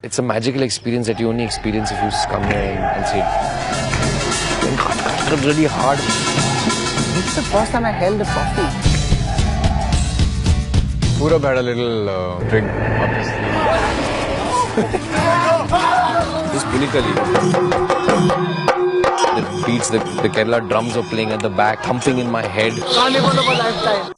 It's a magical experience that you only experience if you come here and see it. It's really hard. This is the first time I held a coffee. Purab had a little drink up his sleeve. This Bunikali. The beats, the Kerala drums are playing at the back, thumping in my head. Carnival of a lifetime.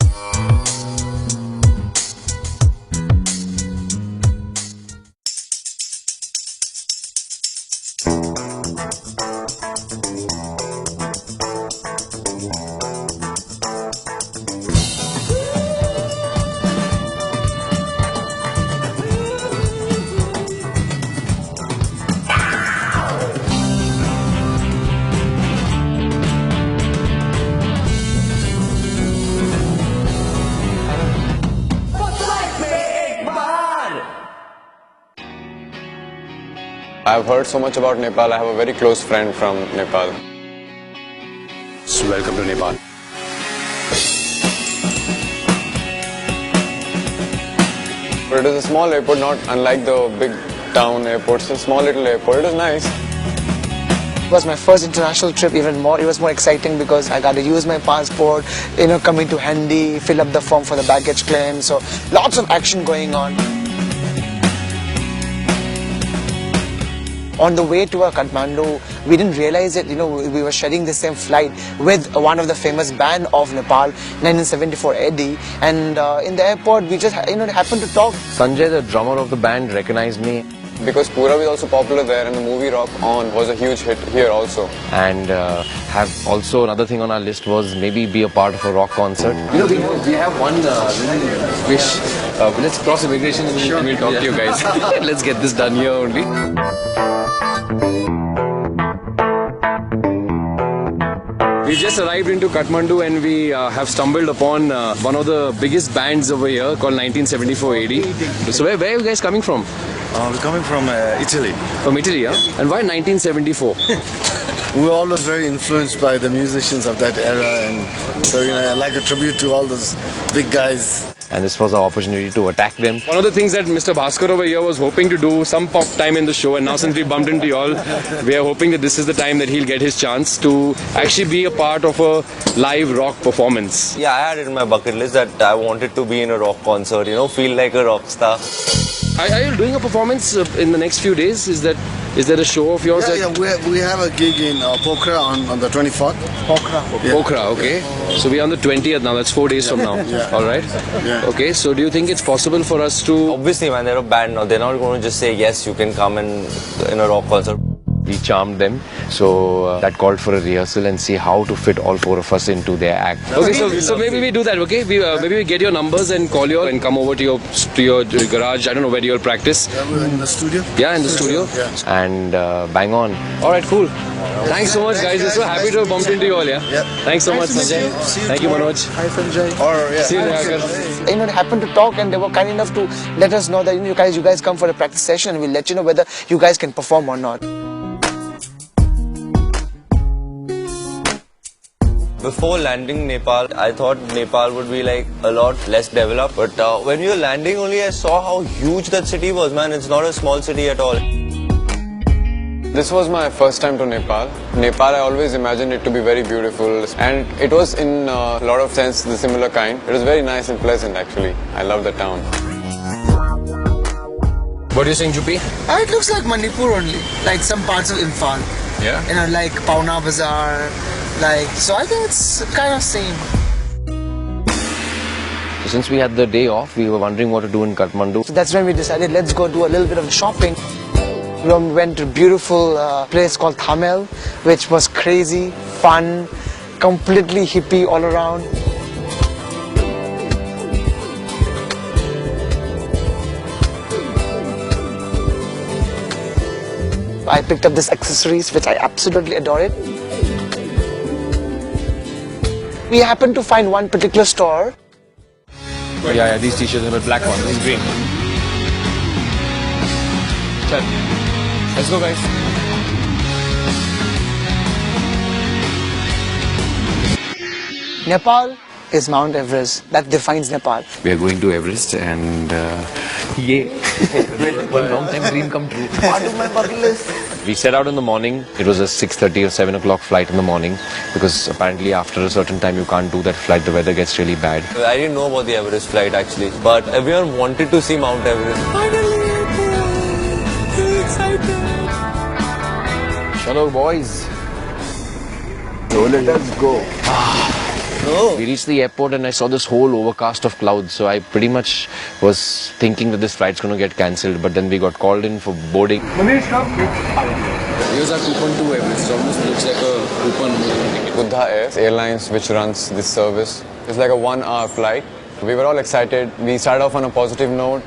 I've heard so much about Nepal. I have a very close friend from Nepal. So welcome to Nepal. But it is a small airport, not unlike the big town airports. It's a small little airport. It is nice. It was my first international trip. Even more, it was more exciting because I got to use my passport, come into handy, fill up the form for the baggage claim. So lots of action going on. On the way to Kathmandu, we didn't realize it, we were sharing the same flight with one of the famous band of Nepal, 1974 Eddie. And in the airport, we just, happened to talk. Sanjay, the drummer of the band, recognized me. Because Purab is also popular there, and the movie Rock On was a huge hit here also. And have also another thing on our list was maybe be a part of a rock concert. We have one little wish. Let's cross immigration and we'll talk to you guys. Let's get this done here only. We just arrived into Kathmandu and we have stumbled upon one of the biggest bands over here called 1974 AD. So where are you guys coming from? We're coming from Italy. From Italy, yeah? And why 1974? We were always very influenced by the musicians of that era, and so like a tribute to all those big guys. And this was our opportunity to attack them. One of the things that Mr. Bhaskar over here was hoping to do some pop time in the show, and now since we bumped into y'all, we are hoping that this is the time that he'll get his chance to actually be a part of a live rock performance. Yeah, I had it in my bucket list that I wanted to be in a rock concert, feel like a rock star. Are you doing a performance in the next few days? Is that a show of yours? Yeah, we have a gig in Pokhara on the 24th. Pokhara, okay. So we're on the 20th now, that's 4 days from now. Yeah. Alright? Yeah. Okay, so do you think it's possible for us to... Obviously, man, they're a band now. They're not going to just say, yes, you can come in a rock concert. We charmed them, so that called for a rehearsal and see how to fit all four of us into their act. Okay, so maybe we do that, okay? Maybe we get your numbers and call you and come over to your garage. I don't know where you'll practice. Yeah, we're in the studio. Yeah, in the studio. Yeah. And bang on. Alright, cool. Thanks so much, guys. We're so happy to have bumped into you all, yeah? Thanks so much, Sanjay. Thank you, Manoj. Hi, Sanjay. See you later. It happened to talk, and they were kind enough to let us know that you guys come for a practice session, and we'll let you know whether you guys can perform or not. Before landing Nepal, I thought Nepal would be like a lot less developed. But when we were landing only, I saw how huge that city was, man. It's not a small city at all. This was my first time to Nepal. Nepal, I always imagined it to be very beautiful. And it was in a lot of sense the similar kind. It was very nice and pleasant actually. I love the town. What do you think, Jupi? It looks like Manipur only, like some parts of Imphal. Yeah? Like Pauna Bazaar. So I think it's kind of same. So since we had the day off, we were wondering what to do in Kathmandu. So that's when we decided, let's go do a little bit of shopping. We went to a beautiful place called Thamel, which was crazy, fun, completely hippie all around. I picked up this accessories, which I absolutely adore it. We happened to find one particular store. Yeah, these t-shirts are the black one. This is green. Let's go, guys. Nepal is Mount Everest. That defines Nepal. We are going to Everest and one long time dream come true. Part of my bucket list. We set out in the morning. It was a 6:30 or 7 o'clock flight in the morning because apparently after a certain time you can't do that flight. The weather gets really bad. I didn't know about the Everest flight actually, but everyone wanted to see Mount Everest. Chalo boys. So let us go. We reached the airport and I saw this whole overcast of clouds. So I pretty much was thinking that this flight's going to get cancelled. But then we got called in for boarding. Here's our coupon to Everest. It almost looks like a coupon ticket. Buddha Air Airlines, which runs this service, it's like a 1-hour flight. We were all excited. We started off on a positive note,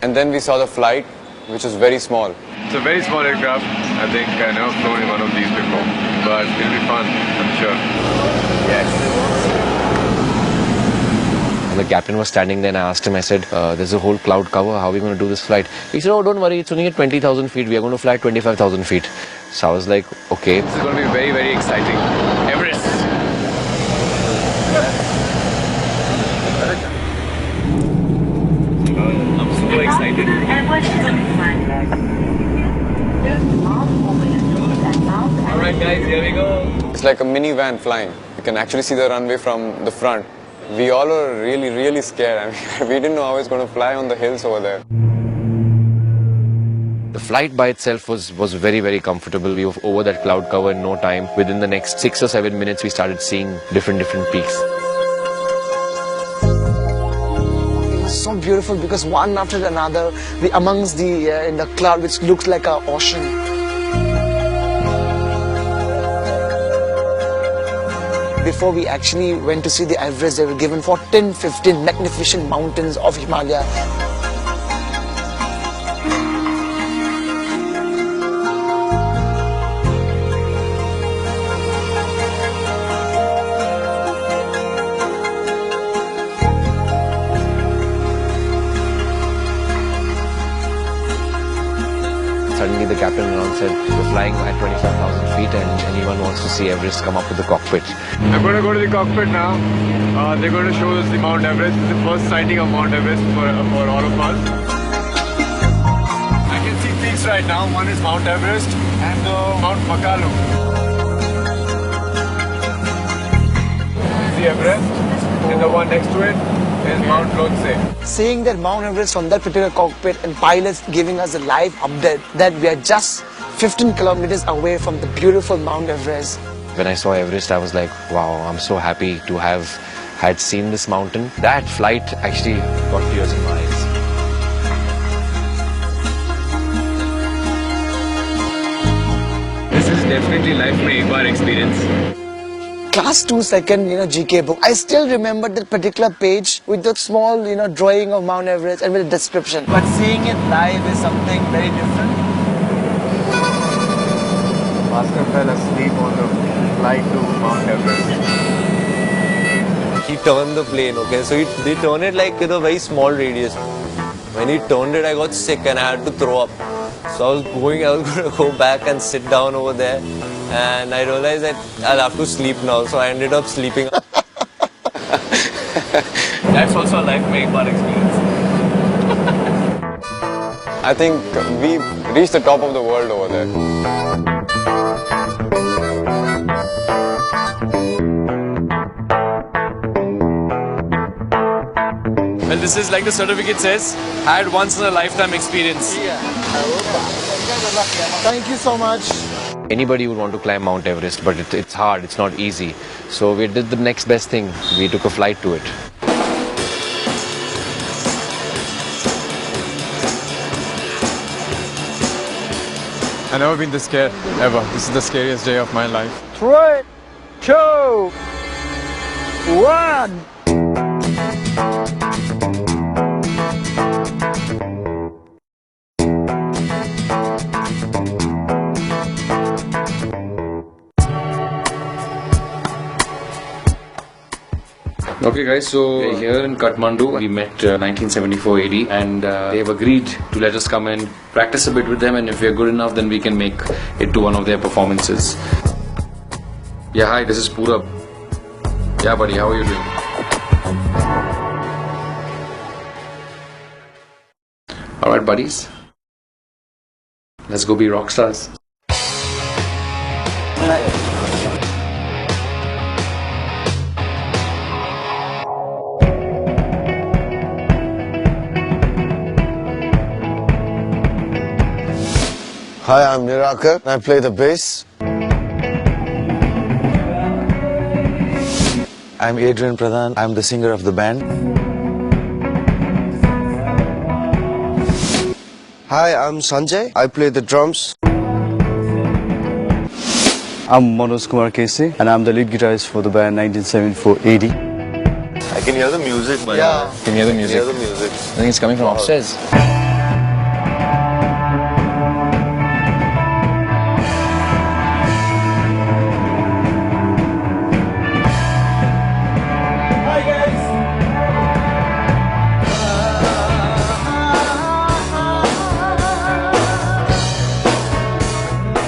and then we saw the flight, which was very small. It's a very small aircraft. I think I never flown in one of these before, but it'll be fun, I'm sure. And the captain was standing there and I asked him, I said, there's a whole cloud cover. How are we going to do this flight? He said, oh, don't worry. It's only at 20,000 feet. We are going to fly at 25,000 feet. So I was like, okay. This is going to be very, very exciting. Everest! I'm super excited. Alright guys, here we go. It's like a minivan flying. You can actually see the runway from the front. We all were really, really scared. I mean, we didn't know how I was going to fly on the hills over there. The flight by itself was very, very comfortable. We were over that cloud cover in no time. Within the next 6 or 7 minutes, we started seeing different peaks. So beautiful because one after another, amongst the in the cloud, which looks like an ocean. Before we actually went to see the Everest, they were given 14, 15 magnificent mountains of Himalaya. Suddenly the captain announced that we're flying at 25,000 feet and anyone who wants to see Everest, come up to the cockpit. I'm going to go to the cockpit now. They're going to show us the Mount Everest. It's the first sighting of Mount Everest for all of us. I can see peaks right now. One is Mount Everest and Mount Makalu. The Everest and the one next to it is Mount Lhotse. Seeing that Mount Everest from that particular cockpit and pilots giving us a live update that we are just 15 kilometers away from the beautiful Mount Everest. When I saw Everest, I was like, wow, I'm so happy to have had seen this mountain. That flight actually got tears in my eyes. This is definitely life mein ek baar experience. Class 2 second, GK book. I still remember that particular page with the small, drawing of Mount Everest and with a description. But seeing it live is something very different. Bhaskar fell asleep on the flight to Mount Everest. He turned the plane, okay? So they turn it like with a very small radius. When he turned it, I got sick and I had to throw up. So I was going to go back and sit down over there. And I realized that I'll have to sleep now. So I ended up sleeping. That's also a life mein ek baar experience. I think we reached the top of the world over there. Well, this is like the certificate says, had once in a lifetime experience. Thank you so much. Anybody would want to climb Mount Everest, but it's hard, it's not easy. So we did the next best thing. We took a flight to it. I've never been this scared, ever. This is the scariest day of my life. 3, 2, 1. Okay guys, so we're here in Kathmandu. We met 1974 AD and they've agreed to let us come and practice a bit with them, and if we're good enough then we can make it to one of their performances. Yeah, hi, this is Purab. Yeah buddy, how are you doing? Alright, buddies. Let's go be rock stars. Hi, I'm Nirakar. I play the bass. I'm Adrian Pradhan. I'm the singer of the band. Hi, I'm Sanjay. I play the drums. I'm Manoj Kumar Kese and I'm the lead guitarist for the band 1974 AD. I can hear the music, man. Yeah. Can you hear the music? Hear the music. I think it's coming from upstairs.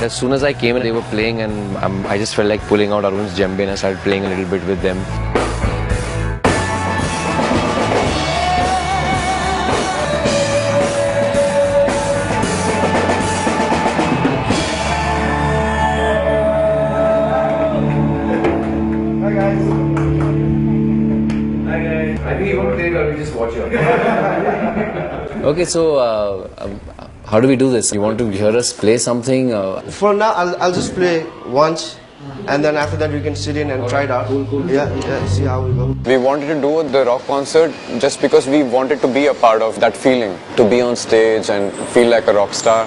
As soon as I came in, they were playing, and I just felt like pulling out Arun's djembe, and I started playing a little bit with them. I think you want to take it or we just watch it. Okay, so how do we do this? You want to hear us play something? For now, I'll just play once, and then after that we can sit in and try it out. Yeah, see how we go. We wanted to do the rock concert just because we wanted to be a part of that feeling, to be on stage and feel like a rock star.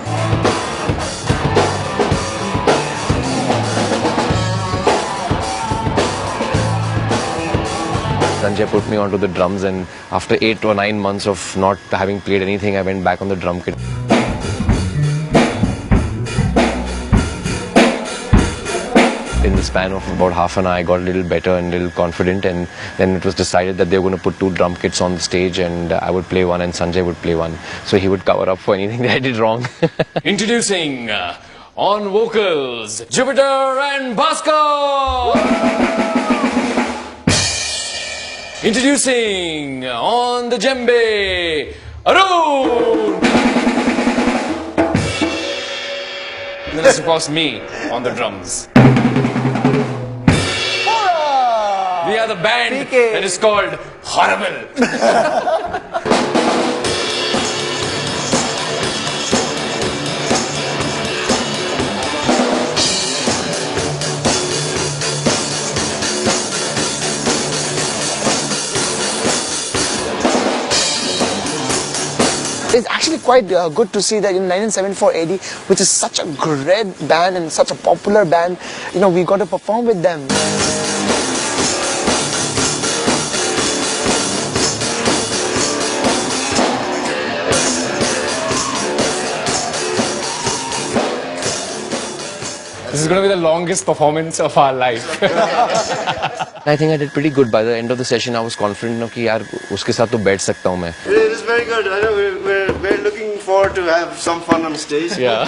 Sanjay put me onto the drums, and after 8 or 9 months of not having played anything, I went back on the drum kit. In the span of about half an hour, I got a little better and a little confident, and then it was decided that they were going to put 2 drum kits on the stage, and I would play one and Sanjay would play one. So he would cover up for anything that I did wrong. Introducing on vocals, Jupiter and Bhaskar. Introducing on the djembe, Arun. And then of course me on the drums. We are the band that is called Horrible. It's actually quite good to see that in 1974 AD, which is such a great band and such a popular band, we got to perform with them. This is going to be the longest performance of our life. I think I did pretty good. By the end of the session, I was confident कि यार उसके साथ तो बैठ सकता हूँ मैं. It is very good. I know we're looking forward to have some fun on stage. Yeah.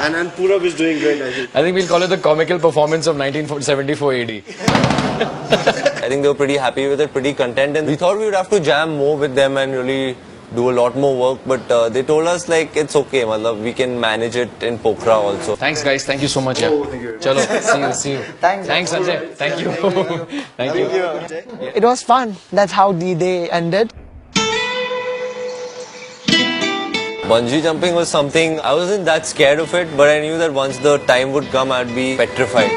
And Purab is doing great, I think. I think we'll call it the comical performance of 1974 AD. I think they were pretty happy with it, pretty content, and we thought we would have to jam more with them and really do a lot more work, but they told us like it's okay, matlab, we can manage it in Pokhara also. Thanks guys, thank you so much. Yeah. Thank you. Chalo, see you. Thanks Sanjay. Thank you. Thank you. It was fun. That's how the day ended. Bungee jumping was something, I wasn't that scared of it, but I knew that once the time would come, I'd be petrified.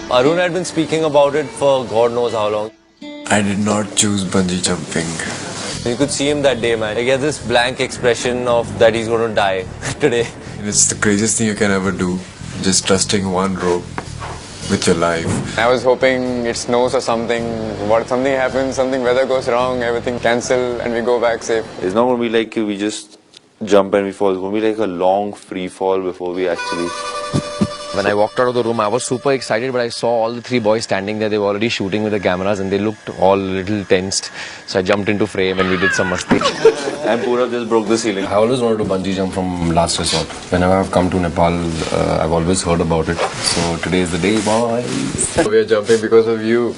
Arun had been speaking about it for God knows how long. I did not choose bungee jumping. You could see him that day, man. He had this blank expression of that he's going to die today. It's the craziest thing you can ever do. Just trusting one rope with your life. I was hoping it snows or something. What something happens, something weather goes wrong, everything cancel, and we go back safe. It's not going to be like we just jump and we fall. It's going to be like a long free fall before we actually... When I walked out of the room, I was super excited, but I saw all the 3 boys standing there. They were already shooting with the cameras and they looked all a little tensed. So I jumped into frame and we did some masti. And Purab just broke the ceiling. I always wanted to bungee jump from last resort. Whenever I've come to Nepal, I've always heard about it. So today is the day, boys. We are jumping because of you.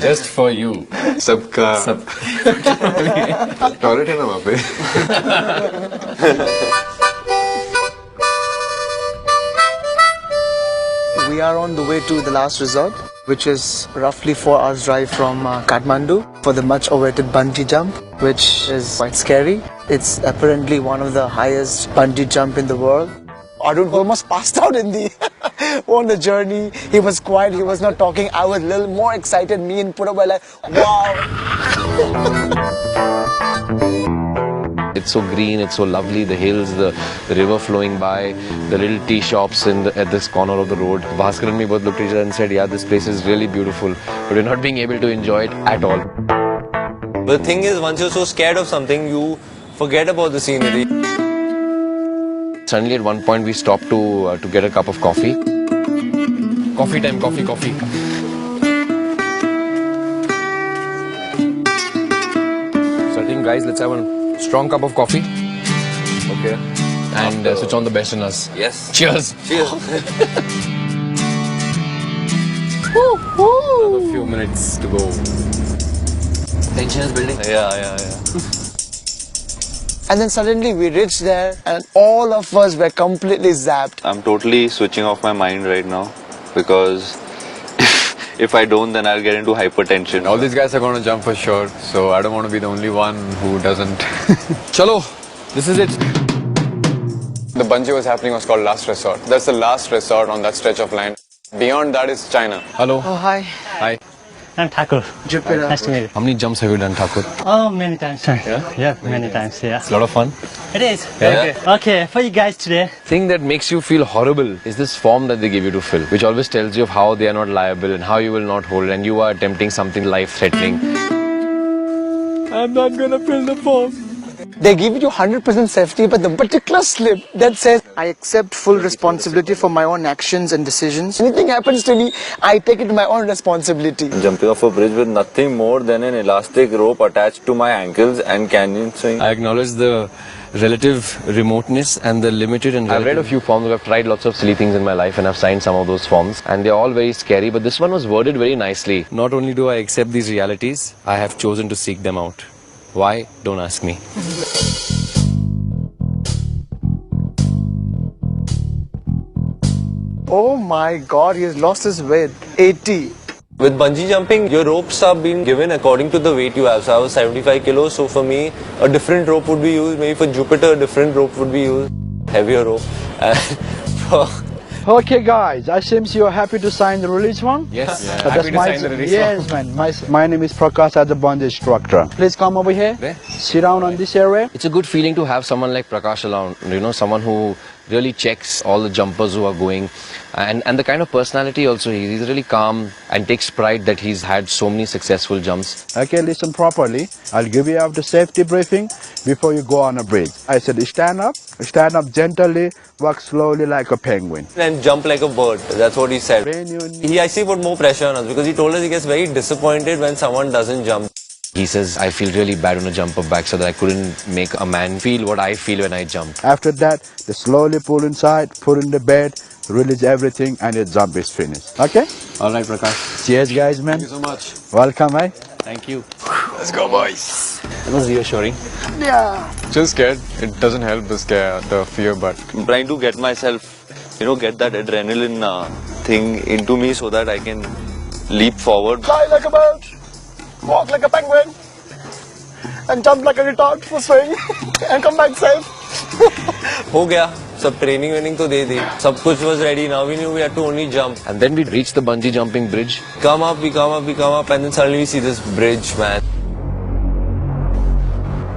Just for you. सबका toilet है ना वहाँ पे. We are on the way to the last resort, which is roughly 4 hours drive from Kathmandu for the much awaited bungee jump, which is quite scary. It's apparently one of the highest bungee jump in the world. Arun almost passed out in the on the journey. He was quiet, he was not talking. I was a little more excited. Me and Purab were like, wow. It's so green, it's so lovely, the hills, the river flowing by, the little tea shops at this corner of the road. Bhaskar and me both looked at each other and said, yeah, this place is really beautiful, but we're not being able to enjoy it at all. The thing is, once you're so scared of something, you forget about the scenery. Suddenly at one point we stopped to get a cup of coffee. Coffee time, coffee. So I think guys, let's have a strong cup of coffee. Okay. And switch on the best in us. Yes. Cheers. Cheers. Another few minutes to go. Tension is building. Yeah. And then suddenly we reached there and all of us were completely zapped. I'm totally switching off my mind right now because if I don't, then I'll get into hypertension. All these guys are going to jump for sure, so I don't want to be the only one who doesn't. Chalo, this is it. The bungee was happening was called Last Resort. That's the last resort on that stretch of land. Beyond that is China. Hello. Oh, hi. Hi. I'm Thakur. Jupiter. Nice to meet you. How many jumps have you done, Thakur? Oh, many times, sir. Yeah? Many times, yeah. It's a lot of fun. It is. Yeah. Okay, for you guys today. Thing that makes you feel horrible is this form that they give you to fill, which always tells you of how they are not liable and how you will not hold, and you are attempting something life-threatening. I'm not gonna fill the form. They give you 100% safety, but the particular slip that says, I accept full responsibility for my own actions and decisions. Anything happens to me, I take it to my own responsibility. Jumping off a bridge with nothing more than an elastic rope attached to my ankles and canyon swing. I acknowledge the relative remoteness and the limited and I've read a few forms. I've tried lots of silly things in my life and I've signed some of those forms and they're all very scary, but this one was worded very nicely. Not only do I accept these realities, I have chosen to seek them out. Why? Don't ask me. Oh my god, he has lost his weight. 80. With bungee jumping, your ropes are being given according to the weight you have. So I was 75 kilos, so for me, a different rope would be used. Maybe for Jupiter, a different rope would be used. Heavier rope. Okay guys, I seems you are happy to sign the release one? Yes, Happy to sign the release yes, man. My name is Prakash as a bungee instructor. Please come over here. Where? Sit down on this area. It's a good feeling to have someone like Prakash around, you know, someone who really checks all the jumpers who are going and the kind of personality also, he's really calm and takes pride that he's had so many successful jumps. Okay, listen properly. I'll give you the safety briefing before you go on a bridge. I said stand up gently, walk slowly like a penguin. And jump like a bird. That's what he said. He actually put more pressure on us because he told us he gets very disappointed when someone doesn't jump. He says, I feel really bad when I jump up back so that I couldn't make a man feel what I feel when I jump. After that, they slowly pull inside, put in the bed, release everything and your jump is finished. Okay? Alright, Prakash. Cheers guys, man. Thank you so much. Welcome, eh? Thank you. Let's go, boys. That was reassuring. Yeah. Still scared. It doesn't help the fear, but I'm trying to get myself, get that adrenaline thing into me so that I can leap forward. Fly like a bird, walk like a penguin, and jump like a retard for swing, and come back safe. हो गया सब training तो दे दी सब कुछ was ready. Now we knew we had to only jump. And then we reached the bungee jumping bridge. We come up, and then suddenly we see this bridge, man.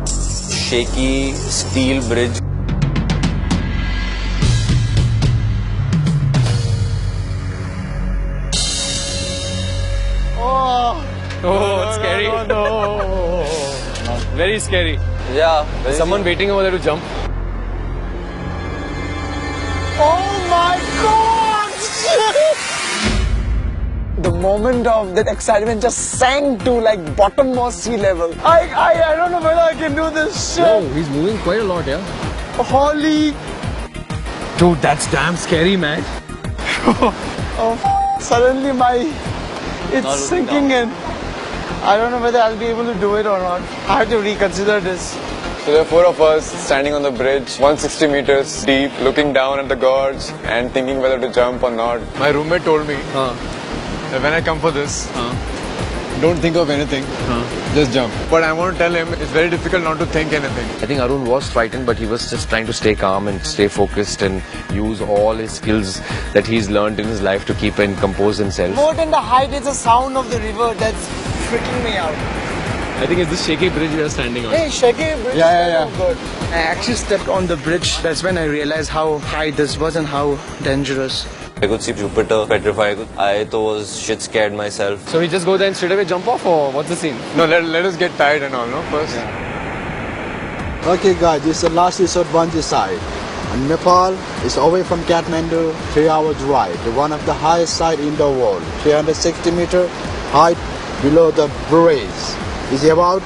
Shaky steel bridge. Oh, it's scary. No. Very scary. Yeah. Someone waiting over there to jump. Oh my god! The moment of that excitement just sank to like bottommost sea level. I don't know whether I can do this shit. Oh, he's moving quite a lot, yeah. Holy. Dude, that's damn scary, man. Oh, suddenly my It's sinking in. I don't know whether I'll be able to do it or not. I have to reconsider this. So there are 4 of us standing on the bridge, 160 meters deep, looking down at the gorge and thinking whether to jump or not. My roommate told me that when I come for this, don't think of anything, just jump. But I want to tell him it's very difficult not to think anything. I think Arun was frightened, but he was just trying to stay calm and stay focused and use all his skills that he's learned in his life to keep and compose himself. More than the height is the sound of the river that's freaking me out. I think it's this shaky bridge we are standing on. Hey, shaky bridge. Yeah. Good. I actually stepped on the bridge. That's when I realized how high this was and how dangerous. I could see Jupiter petrified. I was shit scared myself. So we just go there and straight away jump off, or what's the scene? No, let us get tired and all, no? First. Okay guys, this is the last resort bungee site. And Nepal is away from Kathmandu, 3 hours ride. One of the highest site in the world. 360 meter height below the bridge. It's about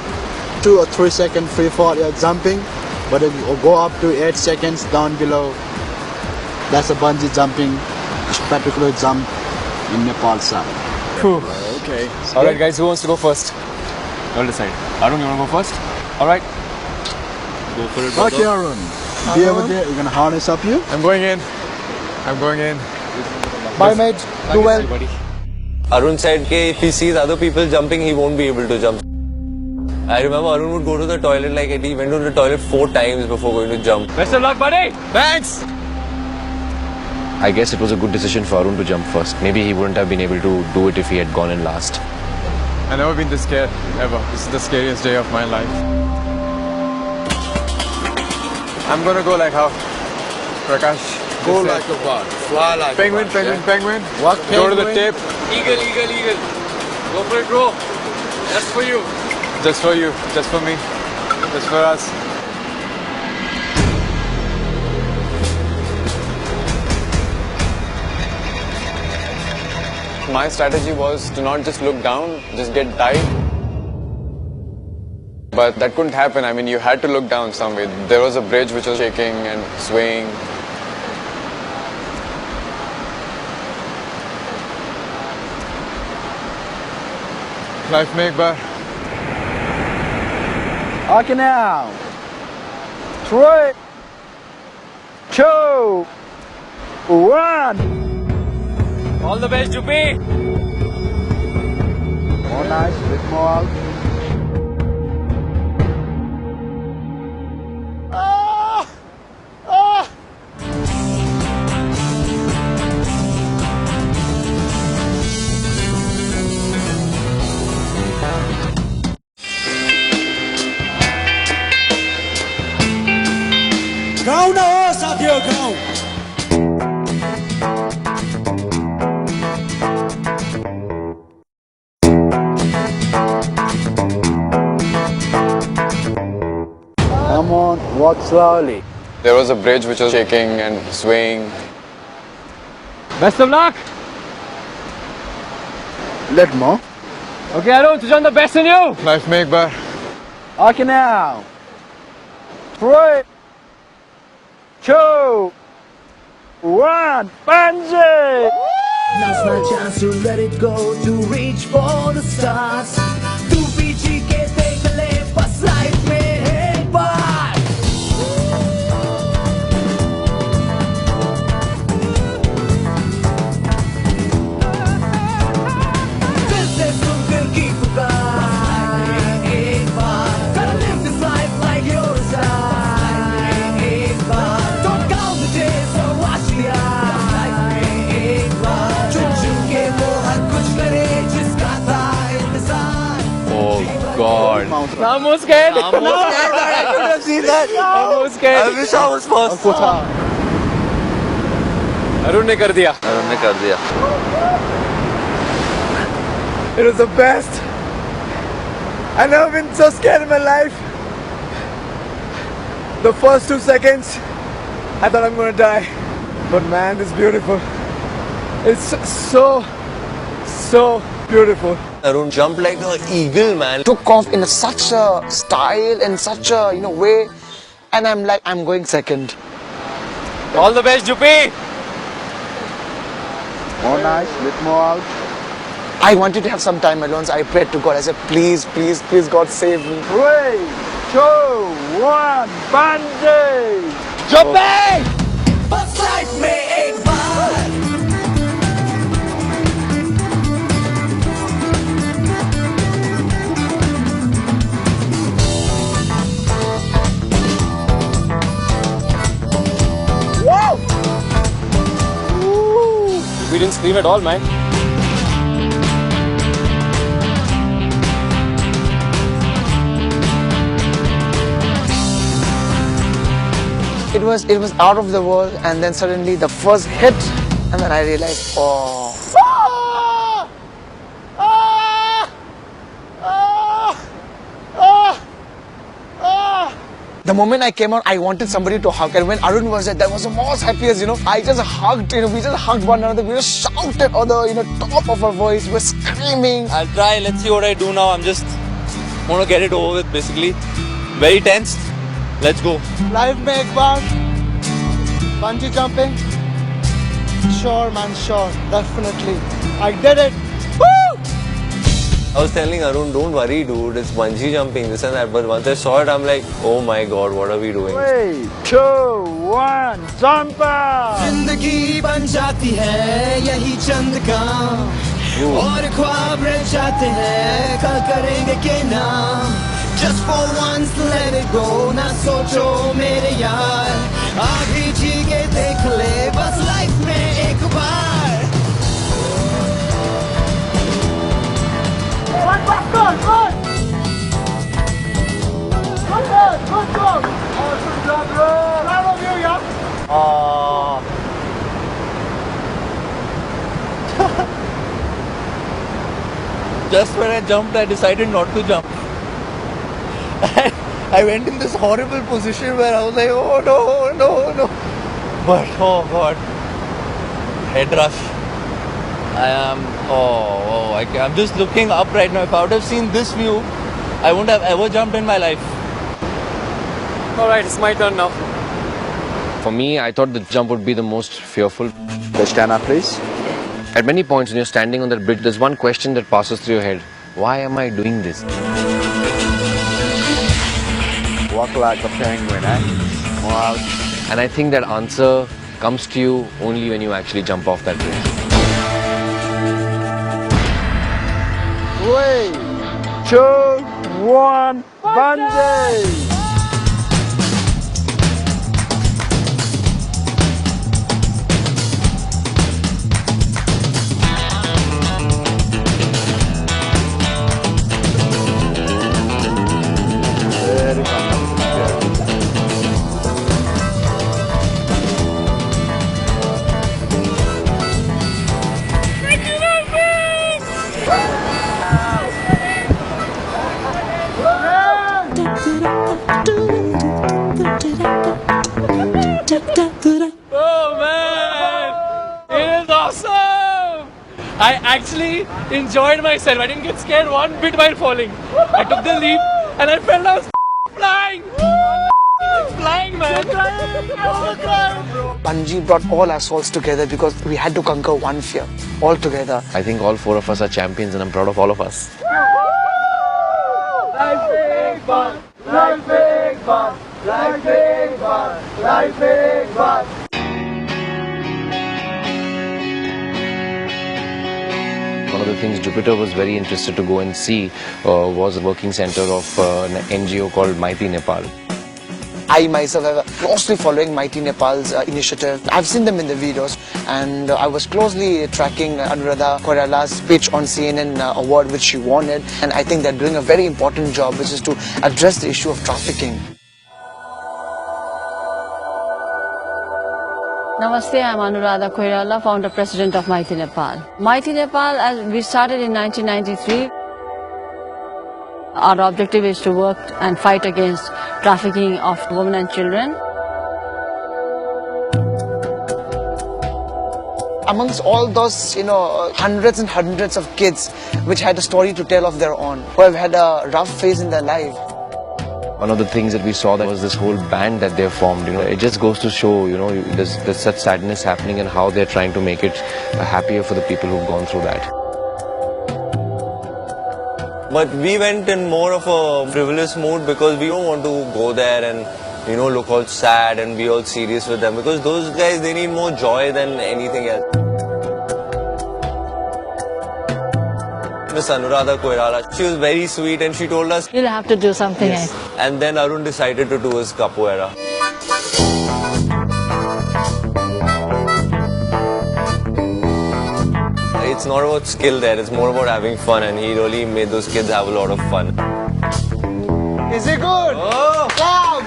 2 or 3 seconds free fall jumping, but it will go up to 8 seconds down below. That's a bungee jumping, particular jump in Nepal side. Okay. Alright guys, who wants to go first? I'll decide. Arun, you want to go first? Alright. Go for it. Okay Arun, be over there, we're gonna harness up you. I'm going in. Bye mate, do well. Arun said that if he sees other people jumping, he won't be able to jump. I remember Arun would go to the toilet, like he went to the toilet 4 times before going to jump. Best of luck, buddy! Thanks! I guess it was a good decision for Arun to jump first. Maybe he wouldn't have been able to do it if he had gone in last. I've never been this scared, ever. This is the scariest day of my life. I'm gonna go like how? Prakash. Go like a bird, fly like Penguin, a bird. penguin. What Go to the penguin? tip. Eagle. Go for it, bro. Just for you. Just for you, just for me, just for us. My strategy was to not just look down, just get tight. But that couldn't happen. I mean, you had to look down some way. There was a bridge which was shaking and swaying. Life में एक बार. Okay now. 3, 2, 1. All the best, Juppie! More nice, bit more out. गाउँ न हो साथीहरू गाउँ Come on, walk slowly. There was a bridge which was shaking and swaying. Best of luck! Let more. Okay, Arun, Sujan, the best in you! Life में एक बार. Okay now. 3, 2, 1. Bungee! Now's my chance to let it go, to reach for the stars. तू पीछे के देख ले बस life में एक बार. दिल से सुन दिल की पुकार. एक बार. Gotta live this life like yours. एक बार. Don't count the days or watch the eyes. एक बार. चुन चुन के वो हर कुछ करे जिसका था इंतजार. Oh God. I'm more scared. I could have seen that. I'm more scared. I wish I was first. Arun ने कर दिया. Arun ने कर दिया. It was the best. I've never been so scared in my life. The first 2 seconds, I thought I'm gonna die. But man, it's beautiful. It's so beautiful. Arun jumped like an eagle, man. Took off in such a style and such a way, and I'm like, I'm going second. All the best, Juppie! More nice, bit more out. I wanted to have some time alone, so I prayed to God. I said, please, please, please, God save me. 3, 2, 1, bungee! Jumping! बस life में एक बार We didn't scream at all, man. It was out of the world, and then suddenly the first hit, and then I realized, oh. The moment I came out, I wanted somebody to hug, and when Arun was there, that was the most happiest, I just hugged, we just hugged one another, we just shouted on the, top of our voice, we were screaming. I'll try, let's see what I do now. I'm just want to get it over with, basically. Very tensed. Let's go. Life में एक बार bungee jumping. Sure, man, sure, definitely. I did it. I was telling Arun, don't worry, dude. It's bungee jumping, this and that. But once I saw it, I'm like, oh my god, what are we doing? 3, 2, 1, jump up! जिंदगी बन जाती है यही चंद काम और ख्वाब रह जाते हैं कल करेंगे के नाम Just for once let it go ना सोचो मेरे यार आगे जी के देख ले बस लाइफ में एक बार Just when I jumped, I decided not to jump. I went in this horrible position where I was like, oh no. But oh god, head rush. I'm just looking up right now. If I would have seen this view, I wouldn't have ever jumped in my life. Alright, it's my turn now. For me, I thought the jump would be the most fearful. Let's stand up, please. At many points when you're standing on that bridge, there's one question that passes through your head. Why am I doing this? Walk like a penguin, eh? Wow. And I think that answer comes to you only when you actually jump off that bridge. 3, 2, 1, bungee! Oh man! It is awesome! I actually enjoyed myself. I didn't get scared one bit while falling. I took the leap and I felt I was flying! Flying, man! Bungee brought all our souls together because we had to conquer one fear, all together. I think all four of us are champions and I'm proud of all of us. Life big fun! Life big fun! Life big fun! Life big fun! One of the things Jupiter was very interested to go and see was the working center of an NGO called Mighty Nepal. I myself have closely following Mighty Nepal's initiative. I've seen them in the videos, and I was closely tracking Anuradha Koirala's pitch on CNN award which she wanted, and I think they're doing a very important job, which is to address the issue of trafficking. Namaste, I'm Anuradha Koirala, founder president of Mighty Nepal. Mighty Nepal, as we started in 1993. Our objective is to work and fight against trafficking of women and children. Amongst all those, hundreds and hundreds of kids which had a story to tell of their own, who have had a rough phase in their life. One of the things that we saw that was this whole band that they formed. It just goes to show, there's such sadness happening and how they're trying to make it happier for the people who've gone through that. But we went in more of a frivolous mood because we don't want to go there and, you know, look all sad and be all serious with them, because those guys, they need more joy than anything else. Miss Anuradha Koirala, she was very sweet and she told us, You'll have to do something else. And then Arun decided to do his capoeira. It's not about skill there, it's more about having fun, and he really made those kids have a lot of fun. Is it good? Oh! Wow!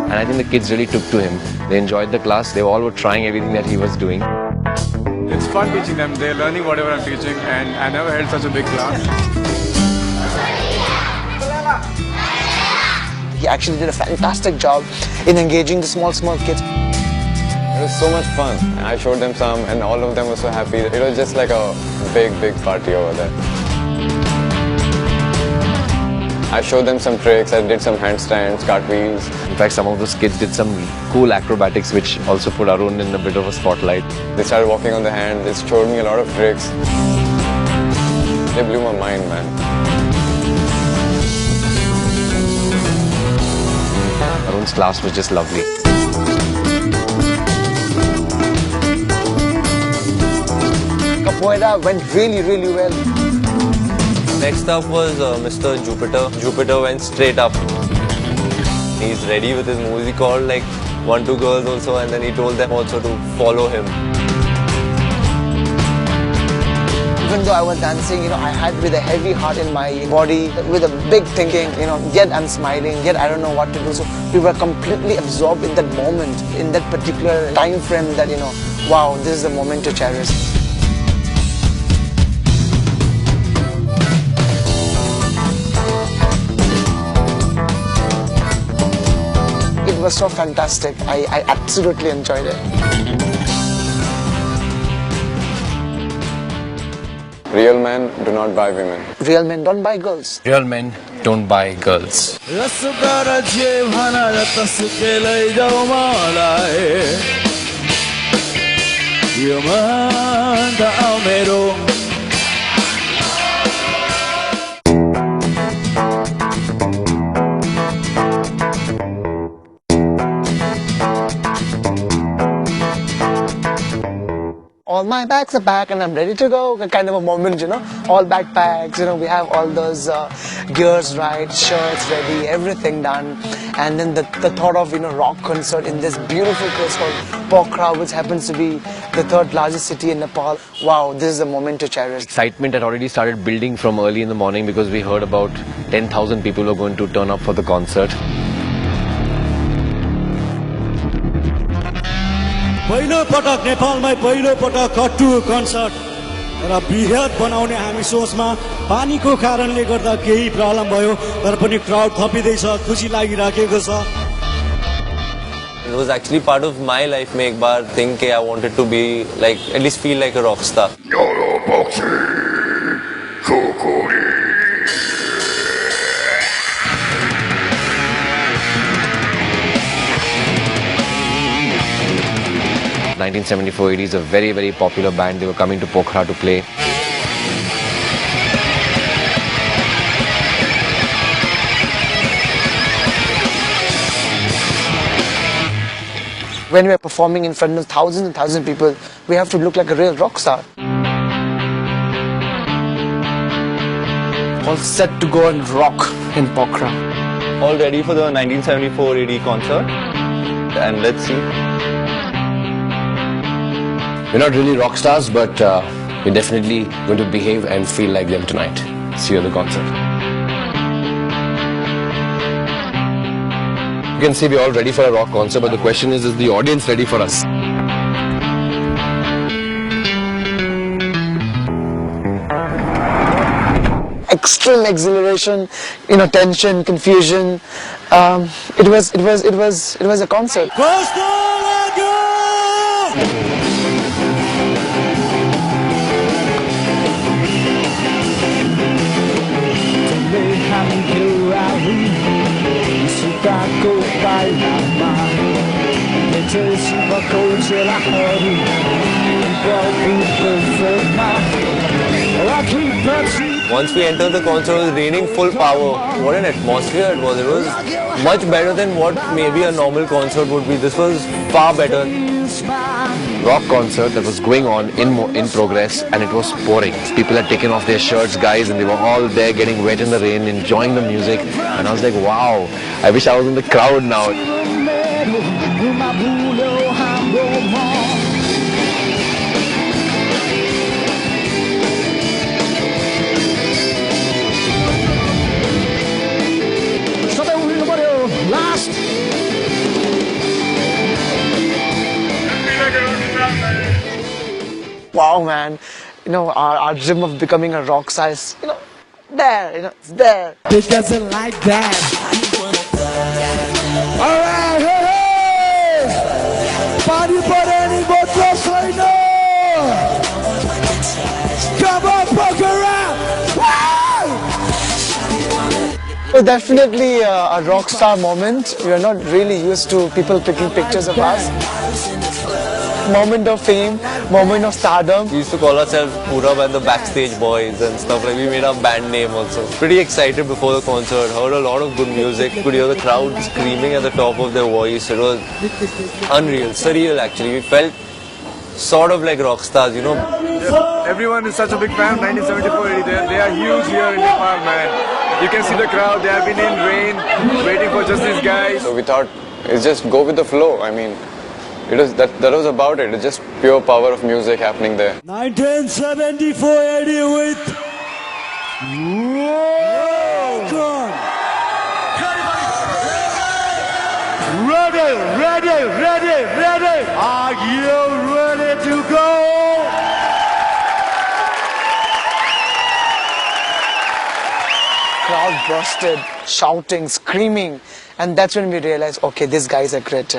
And I think the kids really took to him. They enjoyed the class. They all were trying everything that he was doing. It's fun teaching them. They're learning whatever I'm teaching, and I never held such a big class. He actually did a fantastic job in engaging the small kids. It was so much fun. I showed them some, and all of them were so happy. It was just like a big party over there. I showed them some tricks. I did some handstands, cartwheels. In fact, some of those kids did some cool acrobatics, which also put Arun in a bit of a spotlight. They started walking on the hand. They showed me a lot of tricks. They blew my mind, man. Arun's class was just lovely. Capoeira went really well. Next up was Mr. Jupiter. Jupiter went straight up. He's ready with his moves. He called like 1-2 girls also, and then he told them also to follow him. Even though I was dancing, I had with a heavy heart in my body, with a big thinking, yet I'm smiling, yet I don't know what to do. So we were completely absorbed in that moment, in that particular time frame that, wow, this is the moment to cherish. It was so fantastic. I absolutely enjoyed it. Real men do not buy women. Real men don't buy girls. Real men don't buy girls. All my bags are packed and I'm ready to go, kind of a moment, all backpacks, we have all those gears right, shirts ready, everything done. And then the thought of, rock concert in this beautiful place called Pokhara, which happens to be the third largest city in Nepal. Wow, this is a moment to cherish. Excitement had already started building from early in the morning because we heard about 10,000 people were going to turn up for the concert. पहिलो पटक नेपालमै पहिलो पटक कट्टु concert र बृहत बनाउने हामी सोचमा पानीको कारणले गर्दा केही प्रब्लम भयो तर पनि क्राउड थपिदैछ खुसी लागिराखेको छ It was actually part of my life में एक बार think I wanted to be like at least feel like a rock star. 1974-80 is a very, very popular band. They were coming to Pokhara to play. When we are performing in front of thousands and thousands of people, we have to look like a real rock star. All set to go and rock in Pokhara. All ready for the 1974-80 concert, and let's see. We're not really rock stars, but we're definitely going to behave and feel like them tonight. See you at the concert. You can see we're all ready for a rock concert, but the question is the audience ready for us? Extreme exhilaration, tension, confusion. It was a concert. Once we entered the concert, it was raining full power. What an atmosphere it was. It was much better than what maybe a normal concert would be. This was far better. Rock concert that was going on in progress, and it was pouring. People had taken off their shirts, guys, and they were all there getting wet in the rain, enjoying the music. And I was like, wow, I wish I was in the crowd now. Last. Wow, man. You know, our dream of becoming a rock star is, it's there. It doesn't like that. Alright, hey, hey! Party for any more trust right now! Come on, fuck around! So definitely a rock star moment. We are not really used to people taking pictures of us. Moment of fame, moment of stardom. We used to call ourselves Purab and the Backstage Boys and stuff like. We made our band name also. Pretty excited before the concert. Heard a lot of good music. Could hear the crowd screaming at the top of their voice. It was unreal, surreal actually. We felt sort of like rock stars, you know. Everyone is such a big fan of 1974. They are huge here in Nepal, man. You can see the crowd. They have been in rain, waiting for just these guys. So we thought, it's just go with the flow. I mean, that was about it. It's just pure power of music happening there. 1974 Eddie with Welcome. Ready. Are you ready to go? Crowd bursted, shouting, screaming, and that's when we realized, okay, these guys are great.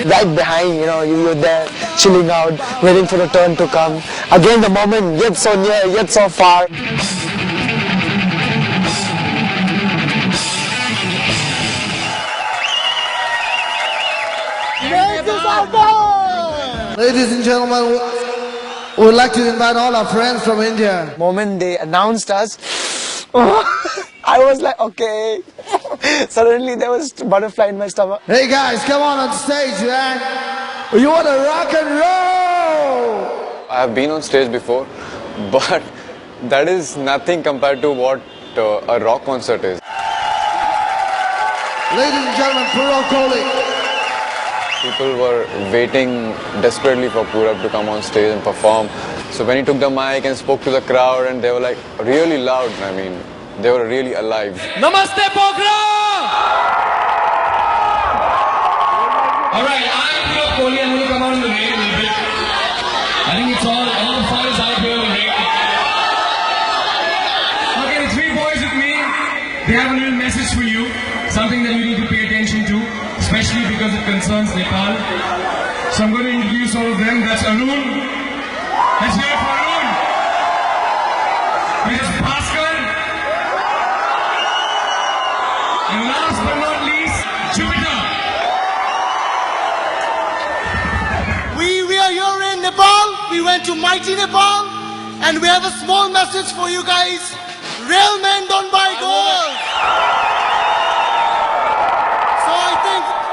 Right behind, you're there, chilling out, waiting for the turn to come. Again, the moment, yet so near, yet so far. Ladies and gentlemen, we would like to invite all our friends from India. Moment they announced us, I was like, okay. Suddenly there was butterfly in my stomach. Hey guys, come on stage, man. You want to rock and roll? I have been on stage before, but that is nothing compared to what a rock concert is. Ladies and gentlemen, Purab Kohli. People were waiting desperately for Purab to come on stage and perform. So when he took the mic and spoke to the crowd, and they were like really loud, I mean, they were really alive. Namaste, Pokhara! Alright, I'm Purab Kohli. I'm going to come out in the rain a little bit. I think it's all the fun is out here in the rain. Okay, the three boys with me, they have a little message for you. Something that you need to pay attention to, especially because it concerns Nepal. So I'm going to introduce all of them. That's Arun. Let's hear it for Arun. There's Bhaskar. And last but not least, Jupiter. We are here in Nepal. We went to mighty Nepal. And we have a small message for you guys. Real men don't buy gold.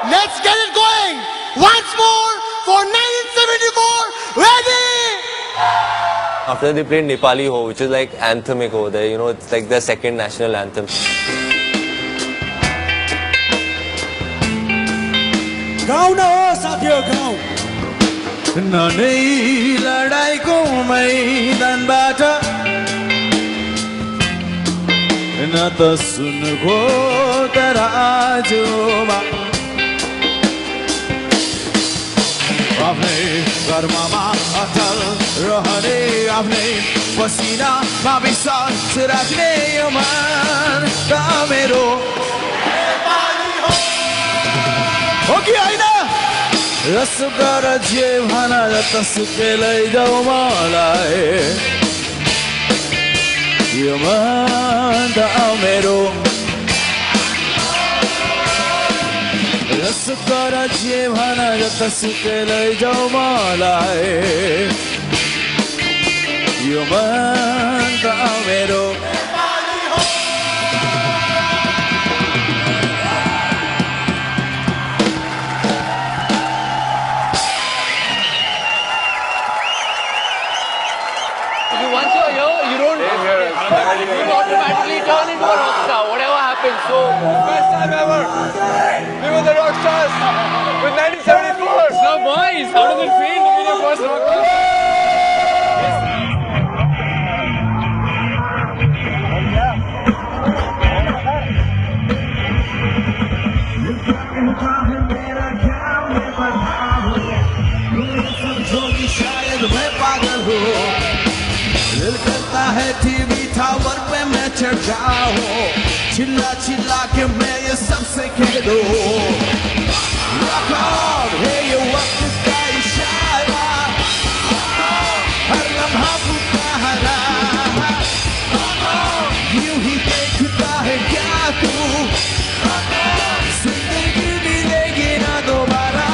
Let's get it going! Once more for 1974, ready! After they played Nepali Ho, which is like anthemic over there, it's like their second national anthem. गाउँ न हो साथीहरु गाउँ ननै लडाईको मैदानबाट न त सुनको तर आजोमा आफ्नै कर्ममा अटल रहने आफ्नै पसिनामा विश्वास राख्ने यो मन त मेरो नेपाली हो हो कि होइन रसुका र जे भन जतासुकै लैजाऊ मलाई यो मन त मेरो रसुका र जे भन जतासुकै लैजाऊ मलाई यो मन त मेरो Once you're here, you don't. You automatically turn into a rock star, whatever happens. So, Best time ever. We were the rock stars with 1974. so boys, how does it feel to be your first rock star? दिल करता है TV tower पे मैं चढ़ हूँ चिल्ला चिल्ला के मैं ये सबसे कह दूँ Rock on, है ये वक्त का इशारा हर लम्हा पुकारा यूं ही देखता है क्या तू जिंदगी मिलेगी ना दोबारा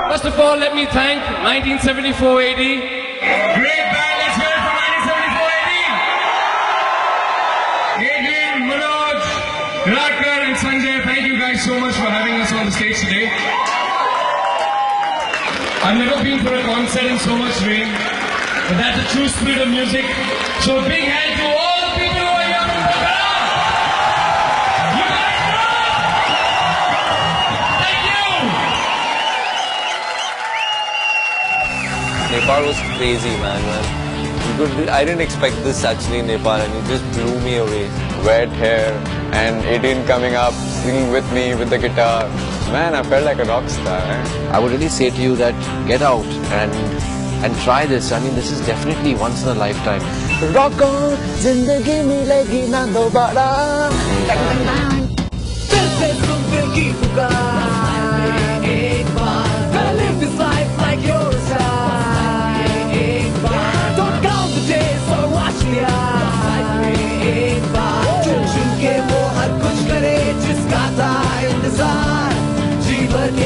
First of all, let me thank 1974 AD. Great band, let's hear it for 1974 AD. Adrian, Manoj, Radkar and Sanjay, thank you guys so much for having us on the stage today. I've never been for a concert in so much rain, but that's the true spirit of music. So a big hand to all the people who are here from Pokhara. You guys rock! Thank you! Nepal was crazy, man. I didn't expect this actually in Nepal, and it just blew me away. Wet hair and 18 coming up, singing with me with the guitar. Man, I felt like a rock star. I would really say to you that get out and try this. I mean, this is definitely once in a lifetime. Rock on, जिंदगी मिलेगी ना दोबारा दिल से सुन दिल की पुकार एक बार gotta live this life like yours एक बार don't count the days or watch the eyes एक बार चुन चुन के वो हर कुछ करे जिसका था इंतजार जी भर के